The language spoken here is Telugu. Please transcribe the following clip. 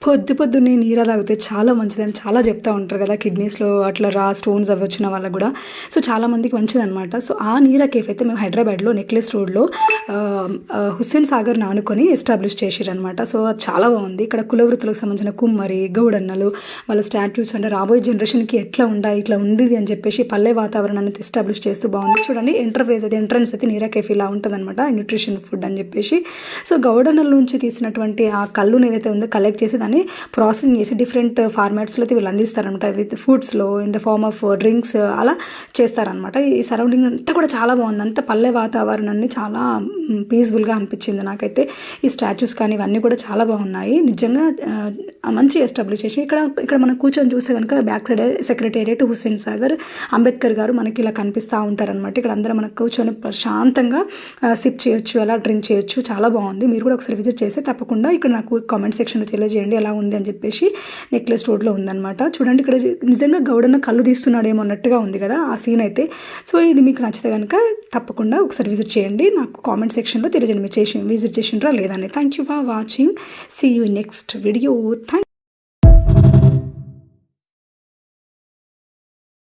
పొద్దున్నే నీర తాగితే చాలా మంచిదని చాలా చెప్తా ఉంటారు కదా! కిడ్నీస్‌లో అట్లా స్టోన్స్ అవి వచ్చిన వాళ్ళకి గూడా. సో, చాలా మందికి మంచిదనమాట. సో, ఆ నీర కేఫ్ అయితే మేము హైదరాబాద్‌లో నెక్లెస్ రోడ్‌లో హుస్సేన్ సాగర్‌ని ఆనుకొని ఎస్టాబ్లిష్ చేషిరనమాట. సో, అది చాలా బావుంది. ఇక్కడ కుల వృత్తులకు సంబంధించిన కుమ్మరి, గౌడన్నలు వాళ్ళ స్టాట్యూస్ అంటే రాబోయే జనరేషన్‌కి ఎట్లా ఉండాలి, ఇట్లా ఉండిది అని చెప్పేసి పల్లె వాతావరణాన్ని ఎస్టాబ్లిష్ చేస్తూ బావుంది. చూడండి ఎంట్రన్స్ అయితే నీరా కేఫ్ ఇలా ఉంటదనమాట. న్యూట్రిషన్ ఫుడ్ అని చెప్పేసి. సో, గౌడన్నల నుంచి తీసినటువంటి ఆ కల్లుని ఏదైతే ఉందో కలెక్ట్ చేసి దాన్ని ప్రాసెసింగ్ చేసి డిఫరెంట్ ఫార్మాట్స్లో అయితే వీళ్ళు అందిస్తారనమాట. విత్ ఫుడ్స్‌లో in the form of drinks అలా చేస్తారనమాట. ఈ సరౌండింగ్ అంతా కూడా చాలా బాగుంది. అంతా పల్లె వాతావరణాన్ని చాలా పీస్ఫుల్గా అనిపించింది నాకైతే. ఈ స్టాచ్యూస్ కానీ ఇవన్నీ కూడా చాలా బాగున్నాయి. నిజంగా మంచి ఎస్టాబ్లిష్ చేసి ఇక్కడ మనం కూర్చొని చూస్తే కనుక back side secretariat Hussain Sagar Ambedkar గారు మనకి ఇలా కనిపిస్తూ ఉంటారనమాట. ఇక్కడ అందరూ మనకు కూర్చొని ప్రశాంతంగా సిప్ చేయొచ్చు, అలా డ్రింక్ చేయొచ్చు. చాలా బాగుంది. మీరు కూడా ఒకసారి విజిట్ చేస్తే తప్పకుండా ఇక్కడ నాకు కామెంట్ సెక్షన్లో తెలియజేయండి ఎలా ఉంది అని చెప్పేసి. నెక్లెస్ రోడ్లో ఉందన్నమాట. చూడండి ఇక్కడ నిజంగా గౌడన్న కళ్ళు తీస్తున్నాడేమో అన్నట్టుగా ఉంది కదా ఆ సీన్ అయితే. సో, ఇది మీకు నచ్చితే కనుక తప్పకుండా ఒకసారి విజిట్ చేయండి. నాకు కామెంట్ సెక్షన్లో తెలియజేయండి మీరు విజిట్ చేసిండ్రా లేదని. Thank you for watching. See you next video.